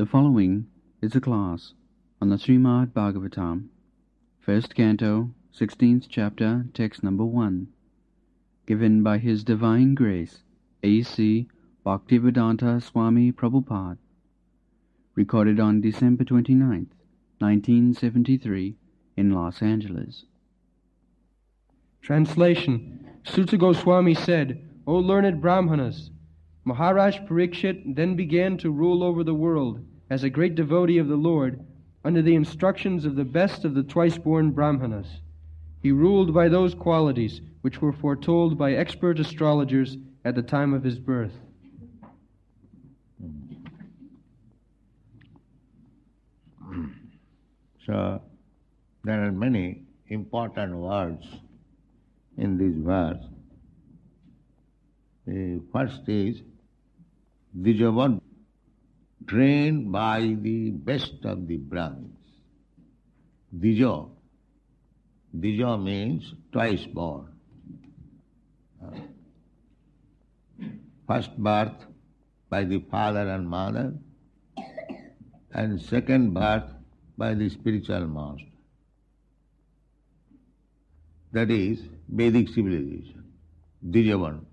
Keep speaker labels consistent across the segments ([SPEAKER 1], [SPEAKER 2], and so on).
[SPEAKER 1] The following is a class on the Srimad Bhagavatam, first canto, 16th chapter, text number 1, given by His Divine Grace, A.C. Bhaktivedanta Swami Prabhupada, recorded on December 29th, 1973, in Los Angeles.
[SPEAKER 2] Translation. Suta Goswami said, O learned Brahmanas, Maharaj Parikshit then began to rule over the world as a great devotee of the Lord under the instructions of the best of the twice-born Brahmanas. He ruled by those qualities which were foretold by expert astrologers at the time of his birth.
[SPEAKER 3] So, there are many important words in this verse. The first is Dijavan, trained by the best of the Brahmins. Dija means twice born. First birth by the father and mother, and second birth by the spiritual master. That is Vedic civilization, Dijavan.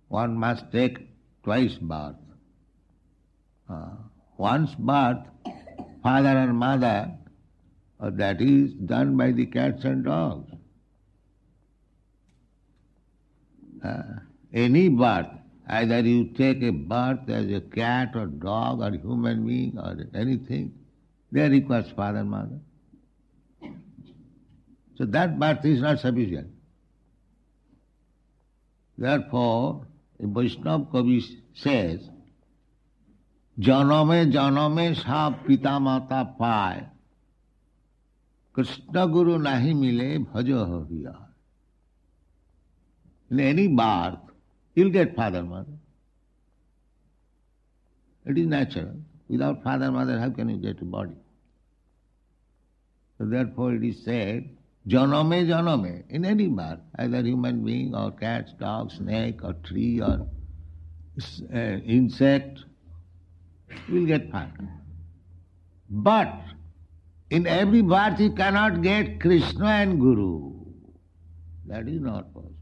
[SPEAKER 3] One must take twice birth. Once birth, father and mother, that is done by the cats and dogs. Any birth, either you take a birth as a cat or dog or human being or anything, there requires father and mother. So that birth is not sufficient. Therefore, a Vaishnava Kavi says, Janame janame sa pita mata paye, Krishna Guru nahi mile bhajo hiya. In any birth, you'll get father and mother. It is natural. Without father and mother, how can you get a body? So therefore it is said, Janame janame, in any birth, either human being or cat, dog, snake or tree or insect, you will get father. But in every birth you cannot get Krishna and Guru. That is not possible.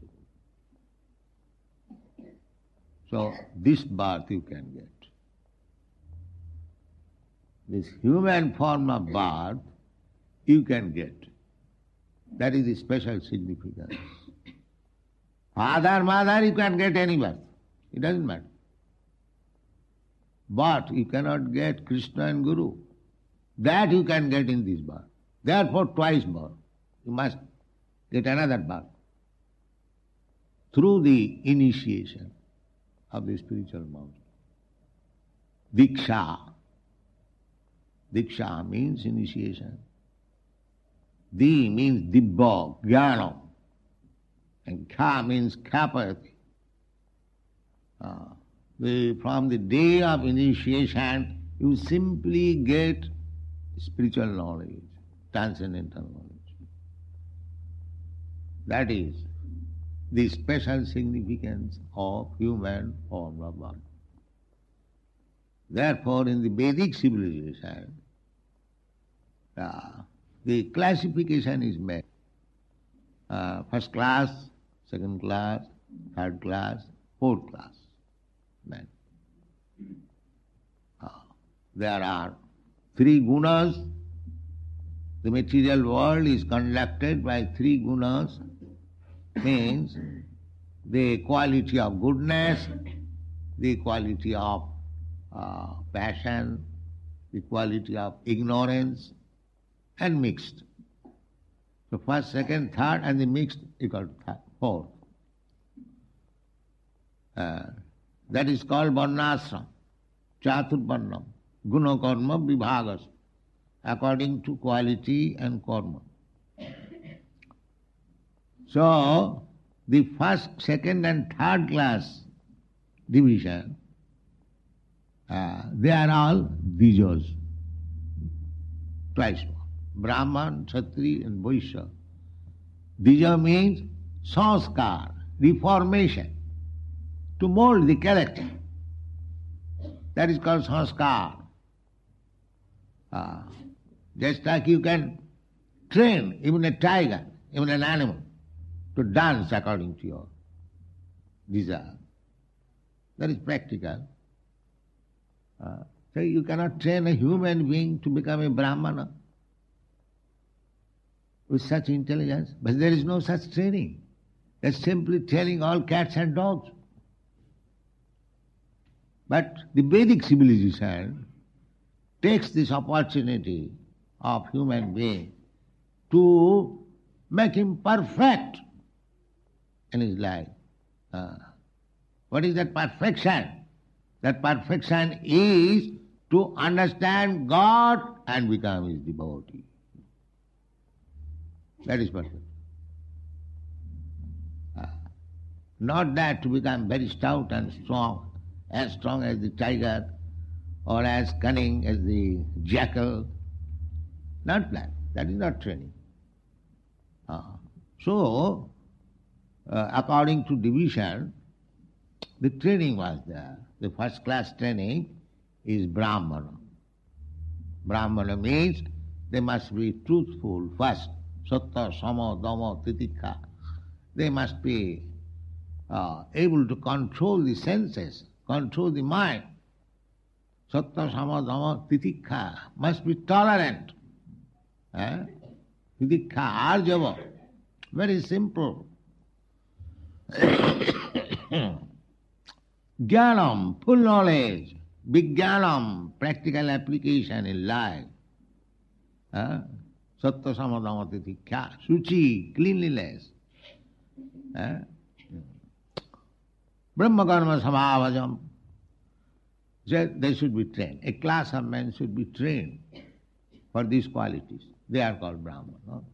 [SPEAKER 3] So this birth you can get. This human form of birth you can get. That is the special significance. Father, mother, you can get any birth. It doesn't matter. But you cannot get Krishna and Guru. That you can get in this birth. Therefore, twice born. You must get another birth. Through the initiation of the spiritual master. Diksha. Diksha means initiation. Di means dibba, jnana. And kha means kapati. From the day of initiation, you simply get spiritual knowledge, transcendental knowledge. That is the special significance of human form of body. Therefore, in the Vedic civilization, the classification is made. First class, second class, third class, fourth class. Men. There are three gunas. The material world is conducted by three gunas, means the quality of goodness, the quality of passion, the quality of ignorance, and mixed. So first, second, third, and the mixed equal to fourth. That is called varnasram, chaturvarnam, guna karma vibhagas, according to quality and karma. So, the first, second and third class division, they are all dijas, twice more. Brahman, Kshatriya and Vaishya. Dija means sanskar, reformation, to mold the character. That is called sanskar. Just like you can train even a tiger, even an animal, to dance according to your desire. That is practical. So you cannot train a human being to become a brahmana with such intelligence, but there is no such training. That's simply training all cats and dogs. But the Vedic civilization takes this opportunity of human being to make him perfect in his life. What is that perfection? That perfection is to understand God and become His devotee. That is perfect. Not that to become very stout and strong as the tiger or as cunning as the jackal. Not that. That is not training. So, according to division, the training was there. The first class training is Brahmana. Brahmana means they must be truthful first. Sattva, sama, dhamma, titikha. They must be able to control the senses, control the mind. Sattva, sama, dhamma, titikha. Must be tolerant. Titikha, arjava. Very simple. Jnanam, full knowledge. Vijnanam, practical application in life. Sattva, sama, dhamma, titikha. Suchi, cleanliness. Brahma karma samavajam. They should be trained. A class of men should be trained for these qualities. They are called Brahma. No?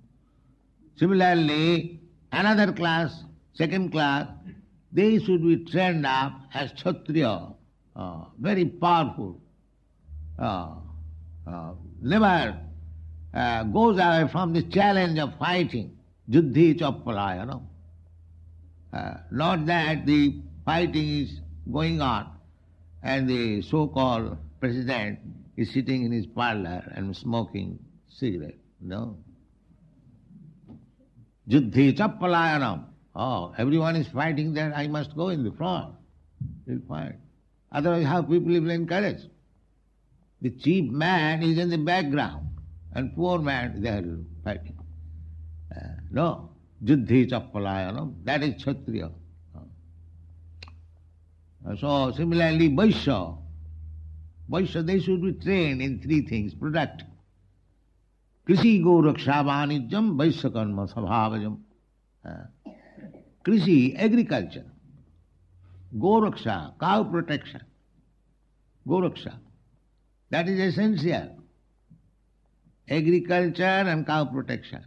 [SPEAKER 3] Similarly, another class, second class, they should be trained up as Kshatriya, very powerful, never goes away from the challenge of fighting, juddhi chappalaya. Not that the fighting is going on and the so-called president is sitting in his parlor and smoking cigarette. No. Juddhi chappalayanam. Oh, everyone is fighting there, I must go in the front. We'll fight. Otherwise, how people will encourage? The chief man is in the background and poor man, they are fighting. No. Juddhi chappalayanam. That is Kshatriya. So, similarly, Vaishya. Vaishya, they should be trained in three things. Product. Krishi go raksha vanijam Vaishya karma sabhavajam. Krishi, agriculture. Go raksha, cow protection. Go raksha. That is essential. Agriculture and cow protection.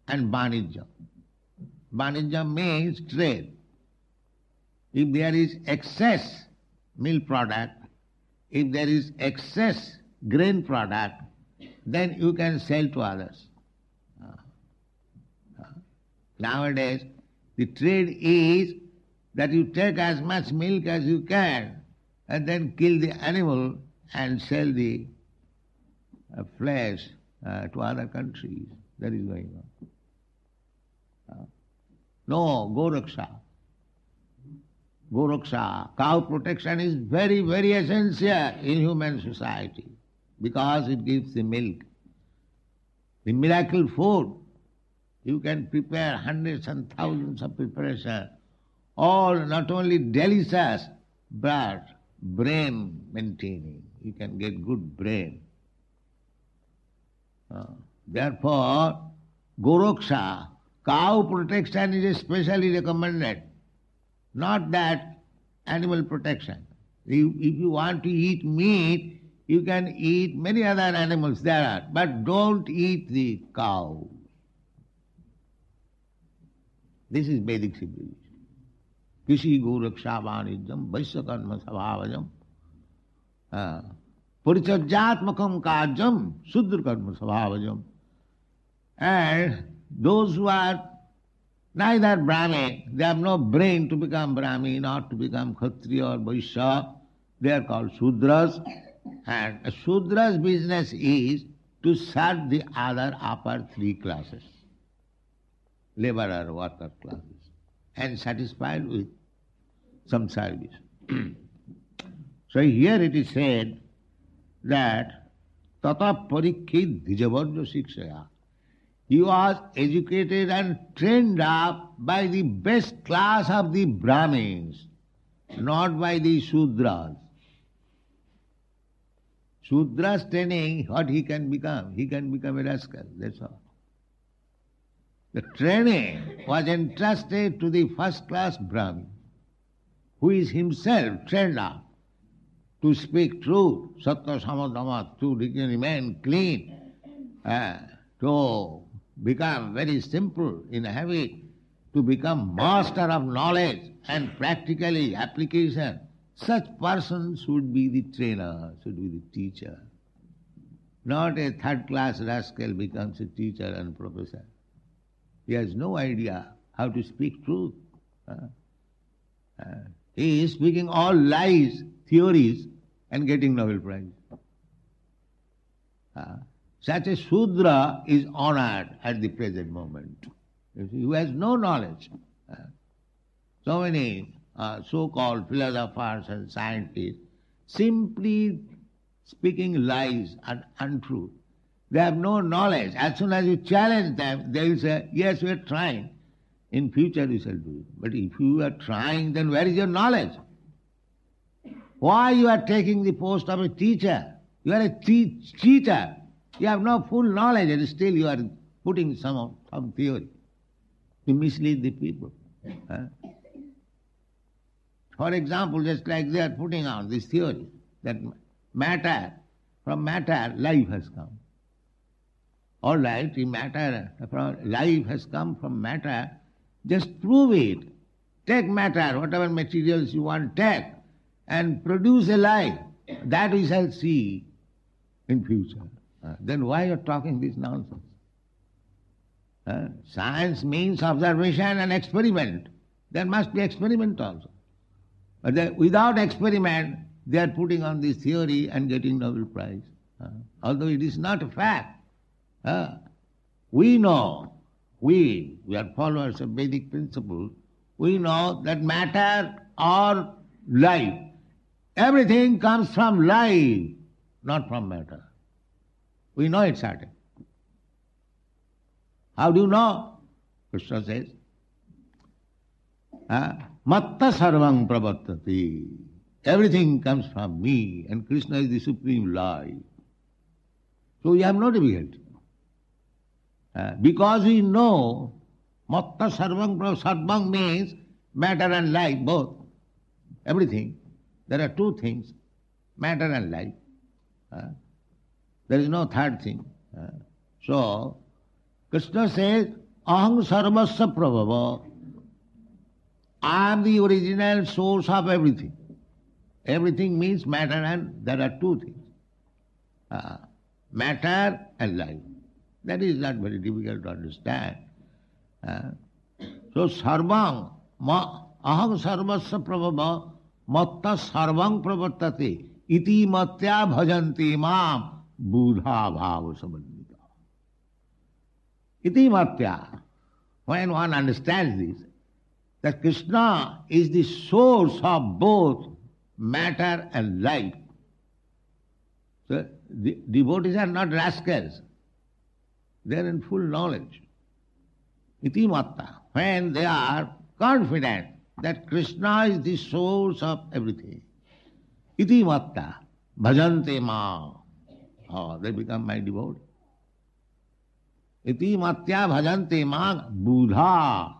[SPEAKER 3] And vanijam. Vanijam means trade. If there is excess milk product, if there is excess grain product, then you can sell to others. Nowadays, the trade is that you take as much milk as you can and then kill the animal and sell the flesh to other countries. That is going on. No, go raksha. Go raksha, cow protection is very, very essential in human society because it gives the milk. The miracle food, you can prepare hundreds and thousands of preparations, all not only delicious, but brain maintaining. You can get good brain. Therefore, Goraksha, cow protection is especially recommended. Not that animal protection. If you want to eat meat, you can eat many other animals there are, but don't eat the cow. This is Vedic civilization. Kishi Goraksha Vanijam, Vaishya Karma Sabhavajam, Parichajyatmakam Kajam, Sudra Karma Sabhavajam. And those who are neither Brahmin, they have no brain to become Brahmin or to become Kshatriya or Vaishya, They are called Shudras, and a Shudra's business is to serve the other upper three classes, laborer, worker classes, and satisfied with some service. So here it is said that Tata Parikkhit Dhijavarja Shikshaya. He was educated and trained up by the best class of the Brahmins, not by the Shudras. Shudras training, what he can become? He can become a rascal, that's all. The training was entrusted to the first class Brahmin, who is himself trained up to speak truth, Satya Samadama, to remain clean, to become very simple in habit, to become master of knowledge and practically application. Such person should be the trainer, should be the teacher. Not a third class rascal becomes a teacher and professor. He has no idea how to speak truth. He is speaking all lies, theories, and getting Nobel Prize. Such a Shudra is honored at the present moment. Who has no knowledge. So many so-called philosophers and scientists simply speaking lies and untruth. They have no knowledge. As soon as you challenge them, they will say, yes, we are trying. In future we shall do it. But if you are trying, then where is your knowledge? Why you are taking the post of a teacher? You are a cheater. You have no full knowledge and still you are putting some theory to mislead the people. For example, just like they are putting out this theory that from matter, life has come. All right, life has come from matter, just prove it. Take matter, whatever materials you want, take, and produce a life. That we shall see in future. Then why you are talking this nonsense? Science means observation and experiment. There must be experiment also. But without experiment, they are putting on this theory and getting Nobel Prize. Although it is not a fact. We know, we are followers of Vedic principles, we know that matter or life, everything comes from life, not from matter. We know it certain. How do you know? Krishna says, Matta sarvang pravartati. Everything comes from me, and Krishna is the supreme life. So we have no difficulty. Because we know Matta sarvang pravartati. Sarvang means matter and life, both. Everything. There are two things, matter and life. There is no third thing. So, Krishna says, Aham sarvasya prabhava. I am the original source of everything. Everything means matter, and there are two things. Matter and life. That is not very difficult to understand. So sarvang, aham sarvasya prabhava, matta sarvang pravartate, iti matya bhajanti mam buddha bhava samannita. Iti matya. When one understands this, that Krishna is the source of both matter and life. So the devotees are not rascals. They are in full knowledge. Iti matta. When they are confident that Krishna is the source of everything. Iti matta. Bhajante ma. Oh, they become my devotee. Iti matya bhajante ma buddha.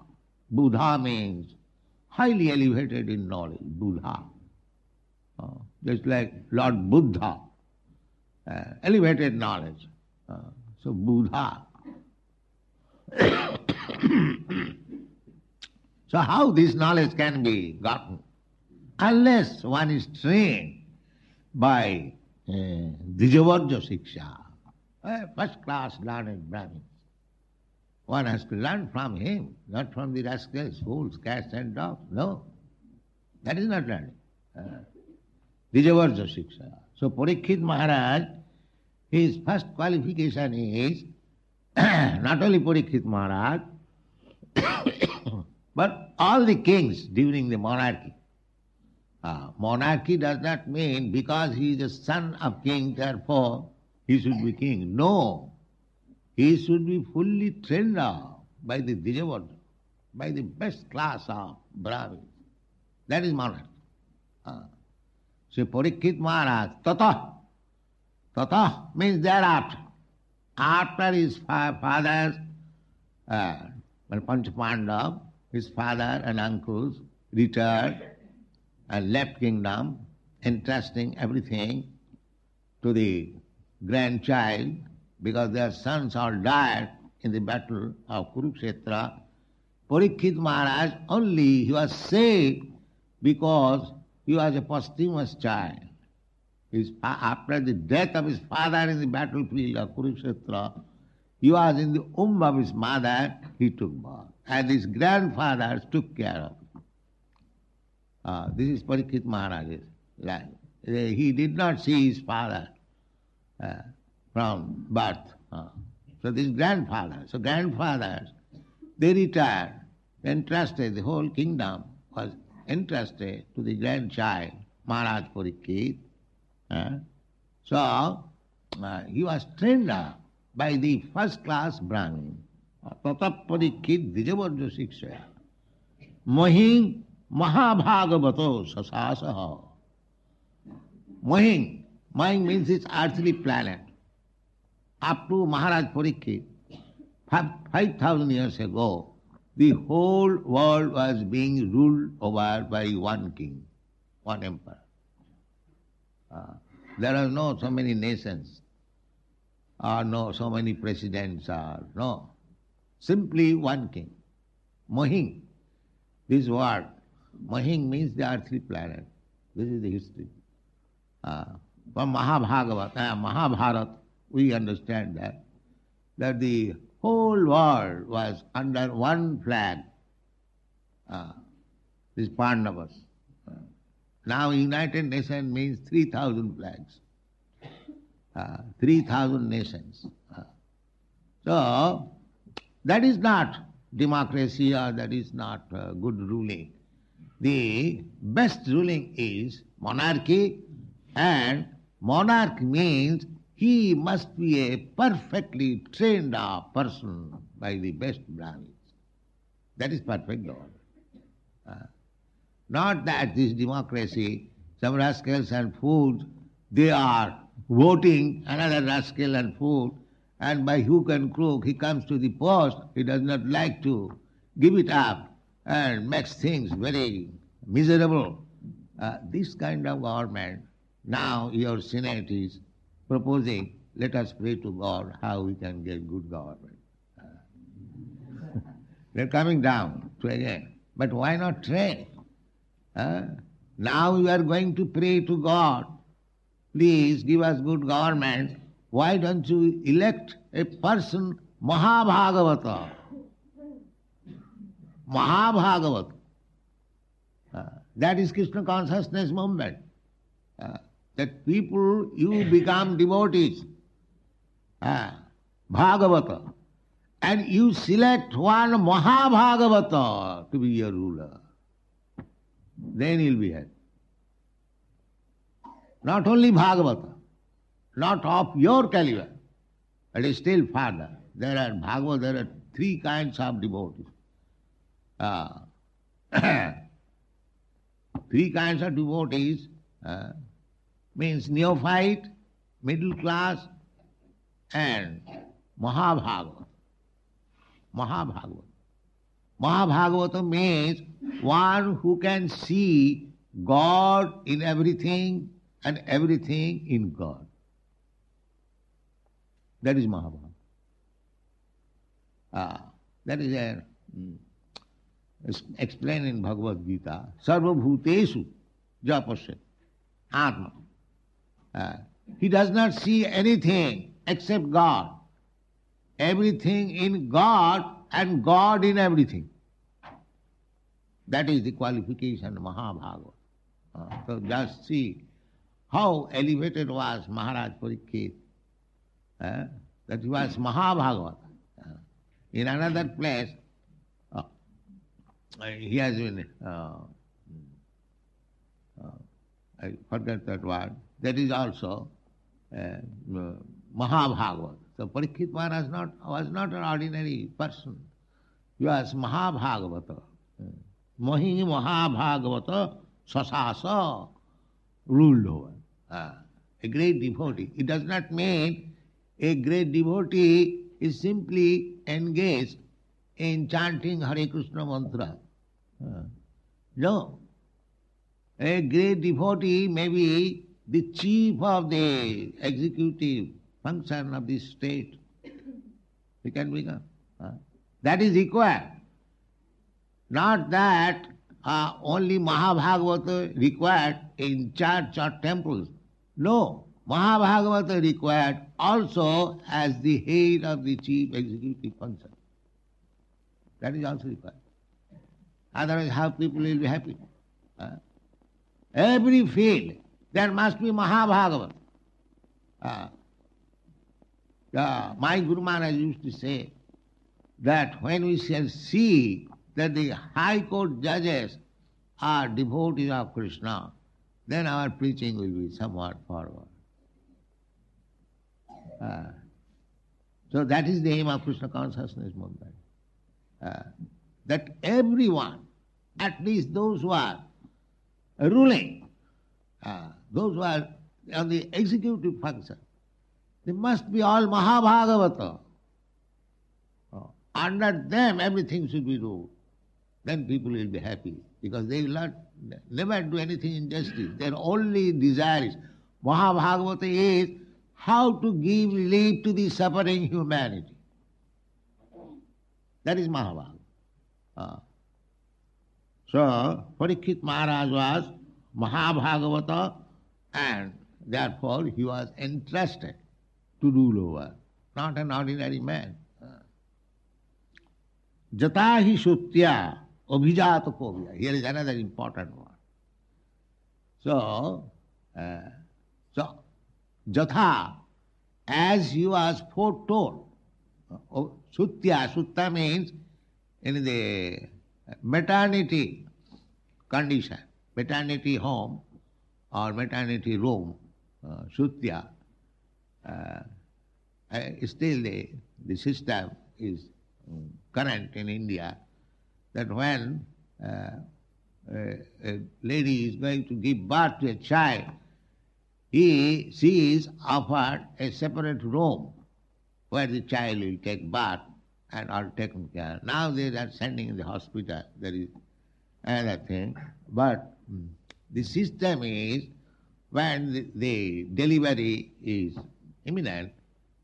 [SPEAKER 3] Buddha means highly elevated in knowledge. Buddha. Just like Lord Buddha. Elevated knowledge. So Buddha. So how this knowledge can be gotten? Unless one is trained by Dhijavarja Shiksha, first class learned Brahmins. One has to learn from him, not from the rascals, fools, cats and dogs. No, that is not learning. Dijavarja Shiksha. So Parikshit Maharaj, his first qualification is not only Parikshit Maharaj, but all the kings during the monarchy. Monarchy does not mean because he is a son of king, therefore he should be king. No. He should be fully trained up by the Dijavarja, by the best class of Brahmins. That is monarchy. So Parikshit Maharaj, Tata. Tata means thereafter. After his father's, Panchapandav, his father and uncles retired and left kingdom, entrusting everything to the grandchild, because their sons all died in the battle of Kurukshetra. Parikshit Maharaj only, he was saved because he was a posthumous child. After the death of his father in the battlefield of Kurukshetra, he was in the womb of his mother, he took birth. And his grandfathers took care of him. This is Parikshit Maharaj's life. He did not see his father from birth. So this grandfather, grandfathers, they retired, entrusted, the whole kingdom was entrusted to the grandchild, Maharaj Parikshit. So he was trained up by the first class Brahmin. Tata Parikshit Dijavarja Shikshaya. Mahing Mahabhagavato Sasasaha. Mahing means it's earthly planet. Up to Maharaj Parikshit, 5,000 years ago, the whole world was being ruled over by one king, one emperor. There are no so many nations, or no so many presidents, or no. Simply one king. Mahing. This word, Mahing means the earthly planet. This is the history. From Mahabharata, we understand that the whole world was under one flag. This Pandavas. Now United Nations means 3,000 flags. 3,000 nations. So, that is not democracy or that is not good ruling. The best ruling is monarchy, and monarch means he must be a perfectly trained up person by the best Brahmins. That is perfect order. Not that this democracy, some rascals and fools, they are voting another rascal and fool, and by hook and crook he comes to the post, he does not like to give it up and makes things very miserable. This kind of government, now your Senate is proposing, let us pray to God how we can get good government. They're coming down to again. But why not train? Now we are going to pray to God, please give us good government. Why don't you elect a person, Mahabhagavata? Mahabhagavata. That is Krishna consciousness movement. That people, you become devotees, Bhagavata, and you select one Mahabhagavata to be your ruler. Then you'll be happy. Not only Bhagavata, not of your caliber, but still further. There are 3 kinds of devotees. 3 kinds of devotees means neophyte, middle class, and Mahabhagavata. Mahabhagavata. Mahabhagavata means one who can see God in everything and everything in God. That is Mahabhagavata. That is explained in Bhagavad Gita. Sarva bhuteshu japasya atma. He does not see anything except God. Everything in God and God in everything. That is the qualification of Mahabhagavata. So just see how elevated was Maharaj Parikshit, that he was Mahabhagavata. In another place, he has been, I forgot that word, that is also Mahabhagavata. So Parikshit Maharaj was not an ordinary person. He was Mahabhagavata. Mahi Mahabhagavata Sasasa ruled over. A great devotee. It does not mean a great devotee is simply engaged in chanting Hare Krishna mantra. No. A great devotee may be the chief of the executive function of the state. He can become. That is required. Not that only Mahabhagavata required in church or temples. No. Mahabhagavata required also as the head of the chief executive function. That is also required. Otherwise how people will be happy? Every field there must be Mahabhagavata. My Guru Maharaj used to say that when we shall see that the high court judges are devotees of Krishna, then our preaching will be somewhat forward. So that is the aim of Krishna consciousness movement. That everyone, at least those who are ruling, those who are on the executive function, they must be all Mahabhagavata. Under them everything should be ruled. Then people will be happy because they will never do anything injustice. Their only desire is, Mahabhagavata is how to give relief to the suffering humanity. That is Mahabhagavata. So, Parikshit Maharaj was Mahabhagavata and therefore he was entrusted to rule over, not an ordinary man. Jatahi Sutya Abhijata Kovya. Here is another important one. So, Jatha, as he was foretold, Sutya means in the maternity condition, maternity home or maternity room, Sutya, still the system is current in India, that when a lady is going to give birth to a child, she is offered a separate room where the child will take birth and all taken care. Now they are sending in the hospital, there is another thing. But the system is when the delivery is imminent,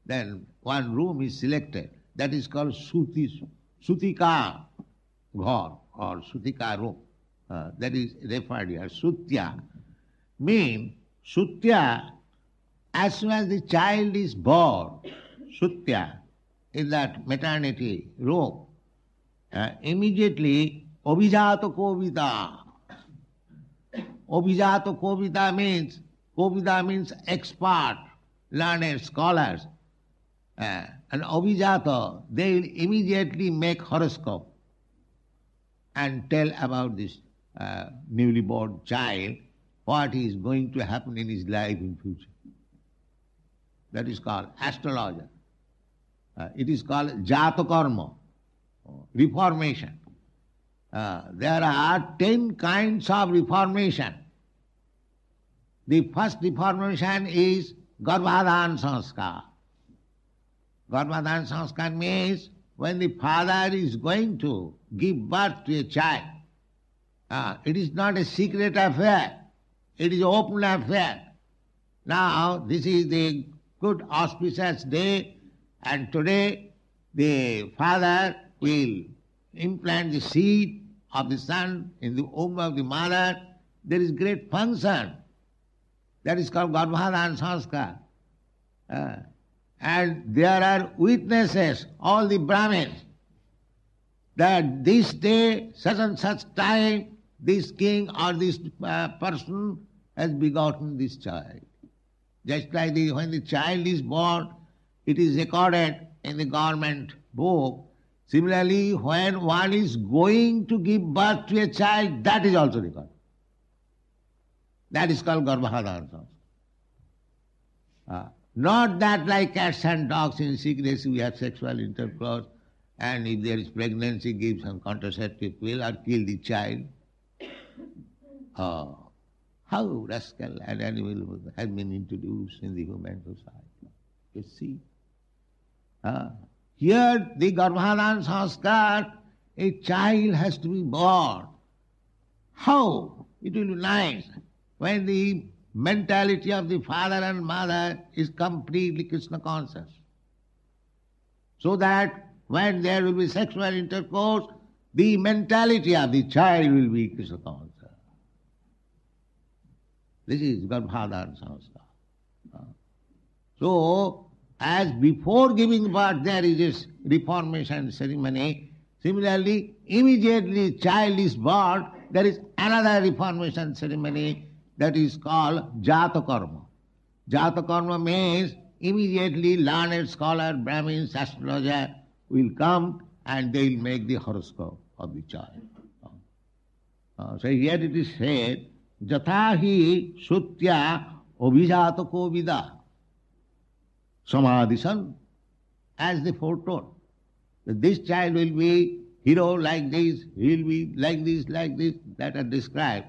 [SPEAKER 3] then one room is selected. That is called Sutika Ghar or Sutika room. That is referred here. Sutya means Sutya, as soon as the child is born, Sutya, in that maternity room, immediately Abhijata Kovita. Abhijata Kovita means expert, learned scholars. And Abhijata, they will immediately make horoscope and tell about this newly born child what is going to happen in his life in future. That is called astrologer. It is called Jatakarma, reformation. There are 10 kinds of reformation. The first reformation is Garbhadhan Sanskar. Garbhadhan Sanskar means when the father is going to give birth to a child, it is not a secret affair, it is an open affair. Now this is the good auspicious day, and today the father will implant the seed of the son in the womb of the mother. There is great function. That is called Garbhadhan Sanskar. And there are witnesses, all the Brahmins, that this day, such and such time, this king or this person has begotten this child. Just like when the child is born, it is recorded in the government book. Similarly, when one is going to give birth to a child, that is also recorded. That is called Garbhadhan. Not that like cats and dogs in secrecy we have sexual intercourse, and if there is pregnancy, give some contraceptive pill or kill the child. How rascal and animal has been introduced in the human society. You see? Here the Garbhadhan Sanskar, a child has to be born. How? It will be nice when the mentality of the father and mother is completely Krishna conscious. So that when there will be sexual intercourse, the mentality of the child will be Krishna conscious. This is Garbhadhan Sanskar. So, as before giving birth there is this reformation ceremony, similarly, immediately child is born, there is another reformation ceremony that is called Jata Karma. Jata Karma means immediately learned scholar, Brahmins, astrologer will come and they will make the horoscope of the child. So here it is said, Jatahi Sutya Abhijata Kovida Samadhisan, as they foretold. That this child will be hero like this, he will be like this, that are described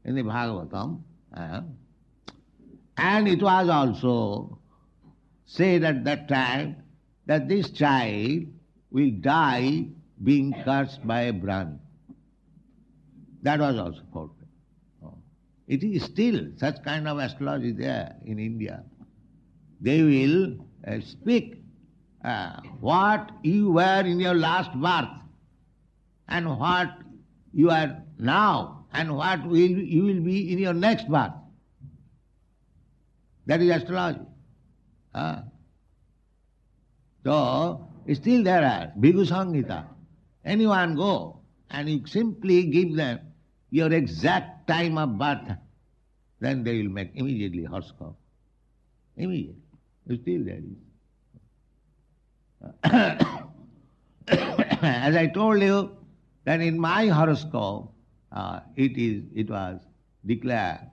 [SPEAKER 3] in the Bhagavatam. And it was also said at that time that this child will die being cursed by a Brahmin. That was also foretold. It is still such kind of astrology there in India. They will speak what you were in your last birth and what you are now and what you will be in your next birth. That is astrology. So, still there are Bhikkhu Samhita. Anyone go and you simply give them your exact time of birth, then they will make immediately horoscope. Immediately. Still there is. As I told you, that in my horoscope, it was declared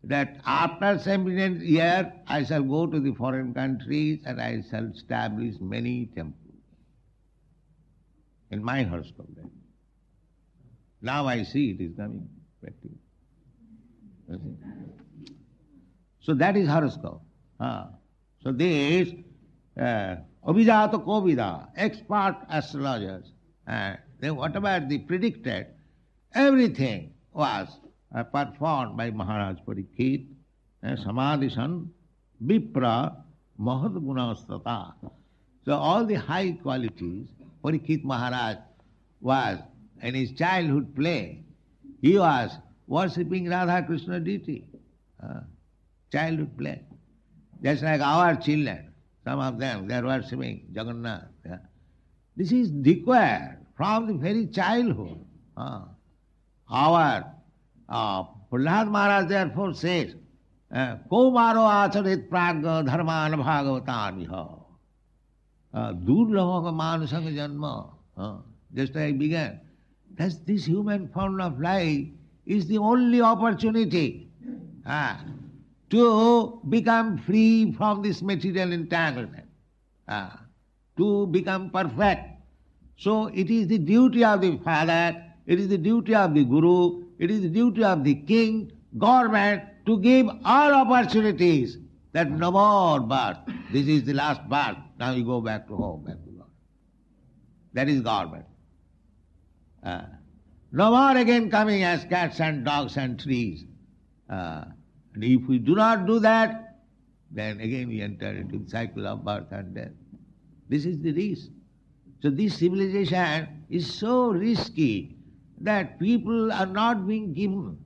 [SPEAKER 3] that after 17th year I shall go to the foreign countries and I shall establish many temples. In my horoscope. Now I see it is coming back to you. So that is horoscope. So this Abhijata Kovida, expert astrologers, then whatever they predicted, everything was performed by Maharaj Parikshit, Samadhisan, Vipra, Mahad Gunastata. So all the high qualities, Parikshit Maharaj was in his childhood play, he was worshipping Radha Krishna deity. Childhood play. Just like our children, some of them, they are worshipping Jagannath. This is declared from the very childhood. Our Prahlad Maharaj therefore says, Komaro acharit pragya dharman bhagavatan viha. Durlabha manusanga janma. Just like I began. Thus this human form of life is the only opportunity to become free from this material entanglement, to become perfect. So it is the duty of the father, it is the duty of the guru, it is the duty of the king, government to give all opportunities that no more birth. This is the last birth. Now you go back to home, back to God. That is government. No more again coming as cats and dogs and trees. And if we do not do that, then again we enter into the cycle of birth and death. This is the risk. So this civilization is so risky that people are not being given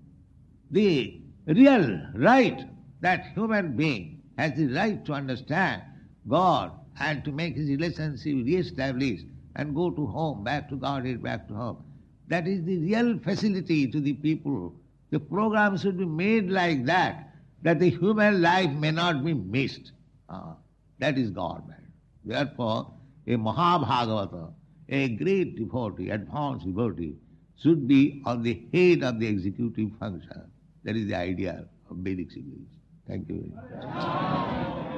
[SPEAKER 3] the real right that human being has the right to understand God and to make his relationship re-established and go to home, back to God, back to home. That is the real facility to the people The program should be made like that the human life may not be missed. That is government. Therefore, a Mahabhagavata, a great devotee, advanced devotee, should be on the head of the executive function. That is the idea of Vedic civilization. Thank you very much.